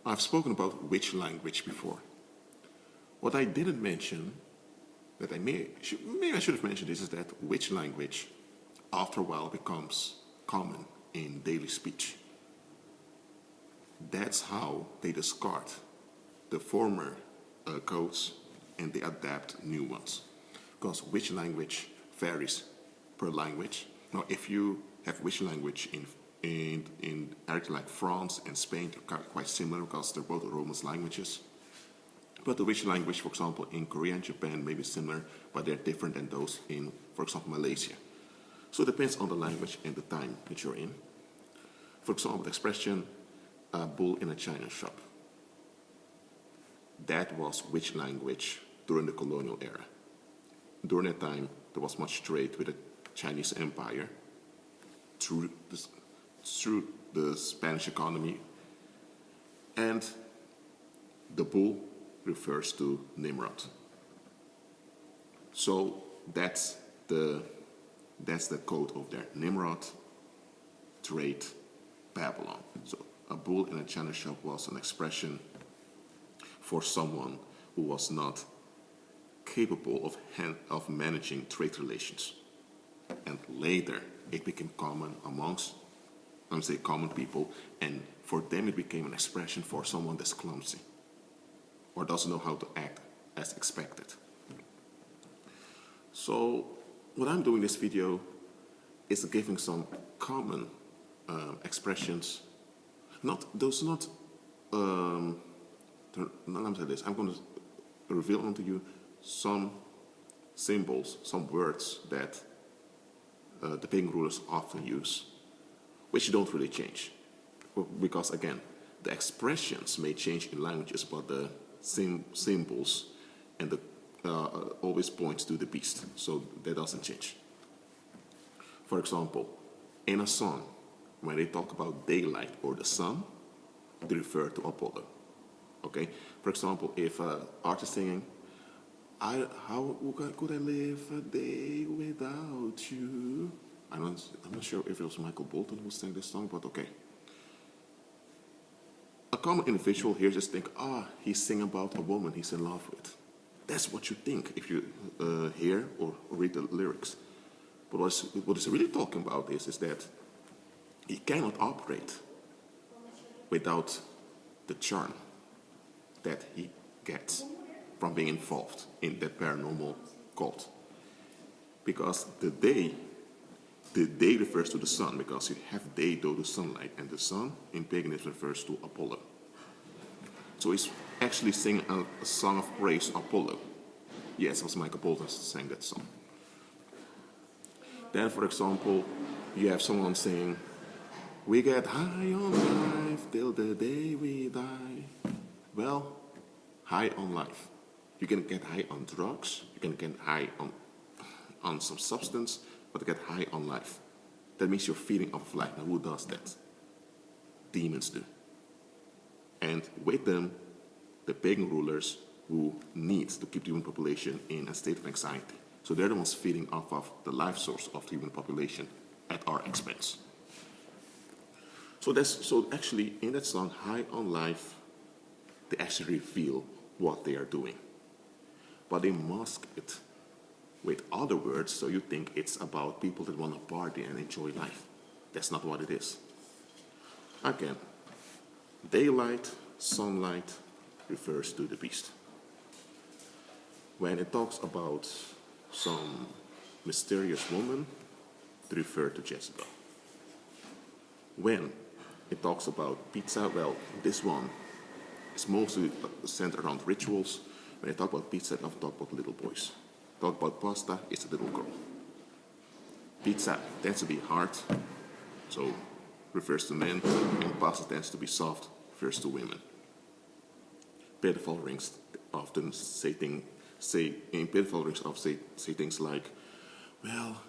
I've spoken about which language before. What I didn't mention, that maybe I should have mentioned this, is that which language, after a while, becomes common in daily speech. That's how they discard the former codes and they adapt new ones. Because which language varies per language. Now, if you have which language in areas like France and Spain, they're quite similar because they're both Romance languages. But the which language, for example, in Korea and Japan may be similar, but they're different than those in, for example, Malaysia. So it depends on the language and the time that you're in. For example, the expression bull in a china shop. That was which language during the colonial era. During that time, there was much trade with the Chinese Empire through the Spanish economy. And the bull refers to Nimrod. So that's the code of their Nimrod, trade, Babylon. So a bull in a china shop was an expression for someone who was not capable of managing trade relations. And later it became common amongst, common people, and for them it became an expression for someone that's clumsy or doesn't know how to act as expected. So what I'm doing in this video is giving some common expressions. I'm going to reveal onto you some symbols, some words that the pagan rulers often use, which don't really change. Because again, the expressions may change in languages, but the symbols and the always points to the beast, so that doesn't change. For example, in a song, when they talk about daylight or the sun, they refer to Apollo. Okay? For example, if an artist singing, how could I live a day without you? I'm not sure if it was Michael Bolton who sang this song, but okay. A common individual here just think, he's singing about a woman he's in love with. That's what you think if you hear or read the lyrics. But what it's really talking about is that he cannot operate without the charm that he gets from being involved in that paranormal cult. Because the day refers to the sun, because you have day due to sunlight, and the sun in paganism refers to Apollo. So he's actually singing a song of praise to Apollo. Yes, it was Michael Bolton who sang that song. Then, for example, you have someone saying, we get high on life till the day we die. Well, high on life. You can get high on drugs, you can get high on some substance, but to get high on life. That means you're feeding off of life. Now, who does that? Demons do. And with them, the pagan rulers who need to keep the human population in a state of anxiety. So they're the ones feeding off of the life source of the human population at our expense. So actually, in that song, High on Life, they actually reveal what they are doing. But they mask it with other words, so you think it's about people that want to party and enjoy life. That's not what it is. Again, daylight, sunlight refers to the beast. When it talks about some mysterious woman, it refers to Jezebel. When it talks about pizza, well, this one is mostly centered around rituals. When I talk about pizza, I often talk about little boys. Talk about pasta, it's a little girl. Pizza tends to be hard, so refers to men, and pasta tends to be soft, refers to women. Pedophile rings often say things like, well,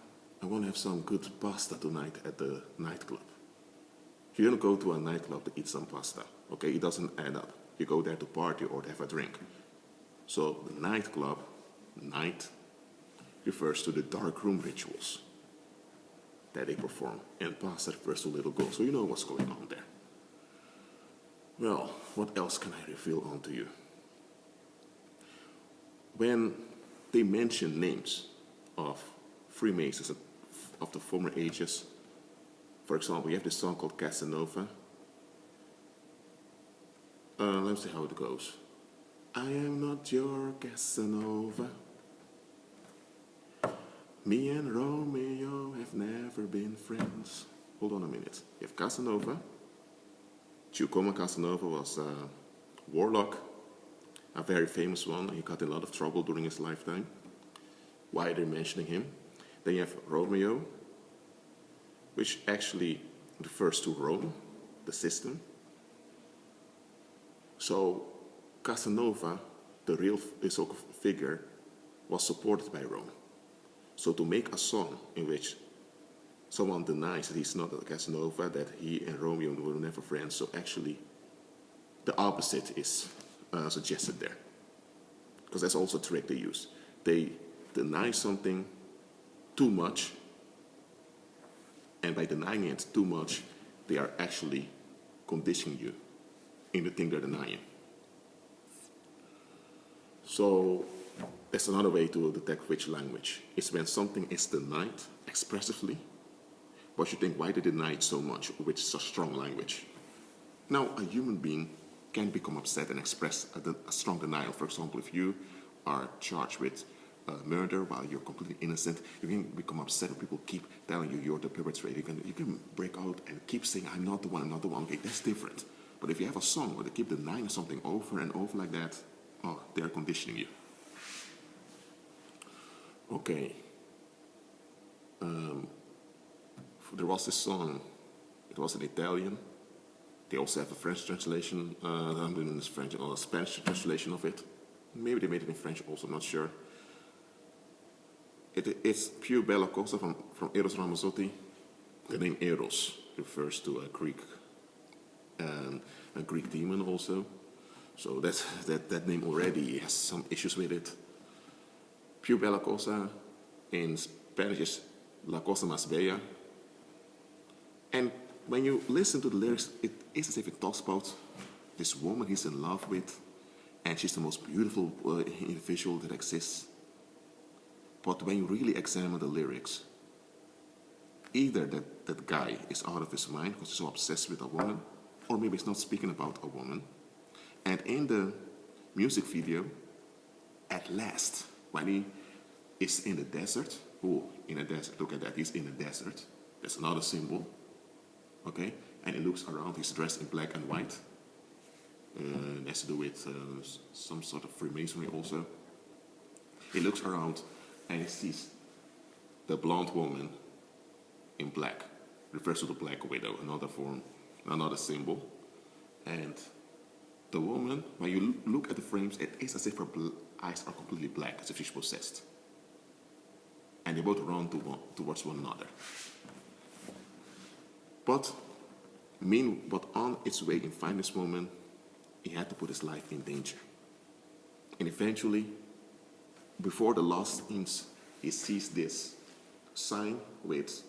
I want to have some good pasta tonight at the nightclub. You don't go to a nightclub to eat some pasta, okay? It doesn't add up. You go there to party or to have a drink. So the nightclub, night, refers to the dark room rituals that they perform, and pasta refers to little girls. So you know what's going on there. Well, what else can I reveal onto you? When they mention names of Freemasons of the former ages, for example, you have this song called Casanova. Let's see how it goes. I am not your Casanova. Me and Romeo have never been friends. Hold on a minute. You have Casanova. Giacomo Casanova was a warlock, a very famous one. He got in a lot of trouble during his lifetime. Why are they mentioning him? Then you have Romeo, which actually refers to Rome, the system. So Casanova, the real historical figure, was supported by Rome. So to make a song in which someone denies that he's not a Casanova, that he and Romeo were never friends, so actually the opposite is suggested there. Because that's also a trick they use. They deny something too much, and by denying it too much, they are actually conditioning you in the thing they're denying. So that's another way to detect which language. It's when something is denied expressively, but you think, why they deny it so much, which is a strong language. Now, a human being can become upset and express a strong denial. For example, if you are charged with murder while you're completely innocent, you can become upset when people keep telling you you're the perpetrator. You can break out and keep saying, I'm not the one, I'm not the one. Okay, that's different. But if you have a song where they keep denying something over and over like that, oh, they're conditioning you. Okay. There was this song, it was in Italian. They also have a French translation, I'm doing this French or a Spanish translation of it. Maybe they made it in French also, I'm not sure. It's Più Bella Cosa from Eros Ramazzotti. The name Eros refers to a Greek demon also. So that name already has some issues with it. Più Bella Cosa in Spanish is La Cosa Más Bella. And when you listen to the lyrics, it is as if it talks about this woman he's in love with, and she's the most beautiful individual that exists. But when you really examine the lyrics, either that guy is out of his mind because he's so obsessed with a woman, or maybe he's not speaking about a woman. And in the music video, at last, when he is in the desert, in a desert, look at that, he's in the desert. That's another symbol, okay? And he looks around, he's dressed in black and white. It has to do with some sort of Freemasonry also. He looks around and he sees the blonde woman in black, refers to the Black Widow, another form, another symbol. And the woman, when you look at the frames, it is as if her eyes are completely black, as if she's possessed. And they both run towards one another. But on its way in finding this woman, he had to put his life in danger. And eventually, before the last inch, he sees this sign with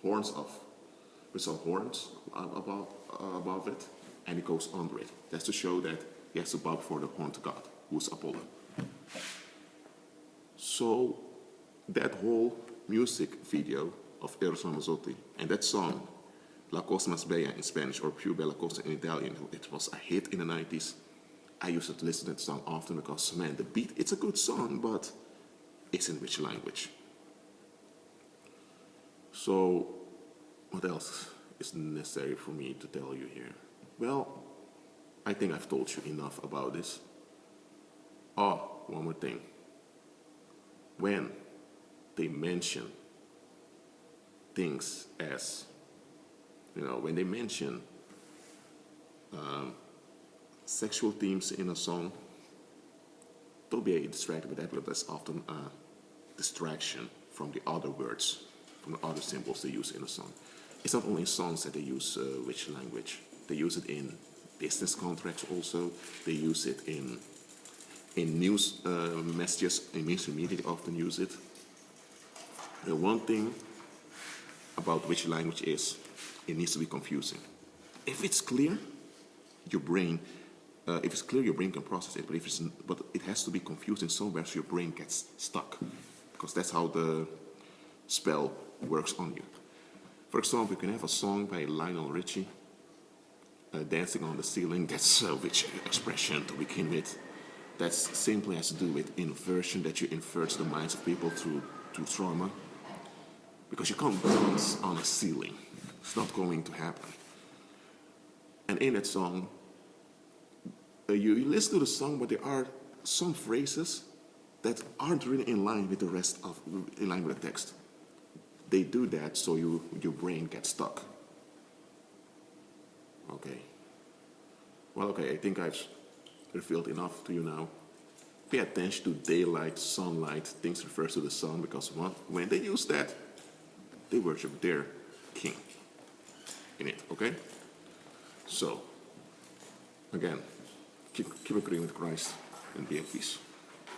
horns above it, and he goes under it. That's to show that he has to bow before the horned god, who's Apollo. So that whole music video of Eros Ramazzotti and that song, La Cosa Más Bella in Spanish or Più Bella Cosa in Italian, it was a hit in the 90s. I used to listen to that song often because, man, the beat, it's a good song, but it's in which language? So, what else is necessary for me to tell you here? Well, I think I've told you enough about this. Oh, one more thing. When they mention things as, when they mention sexual themes in a song, don't be distracted with that, but that's often a distraction from the other words, from the other symbols they use in a song. It's not only in songs that they use which language. They use it in business contracts also. They use it in news messages, in mainstream media, they often use it. The one thing about which language is, it needs to be confusing. If it's clear, your brain, your brain can process it. But it has to be confusing somewhere, so your brain gets stuck, because that's how the spell works on you. For example, you can have a song by Lionel Richie, Dancing on the Ceiling. That's a rich expression to begin with. That simply has to do with inversion, that you invert the minds of people through trauma. Because you can't dance on a ceiling. It's not going to happen. And in that song, you listen to the song, but there are some phrases that aren't really in line with the text. They do that so your brain gets stuck. Okay. Well, okay, I think I've revealed enough to you now. Pay attention to daylight, sunlight, things refers to the sun, because when they use that, they worship their king in it, okay? So, again, keep agreeing with Christ and be at peace.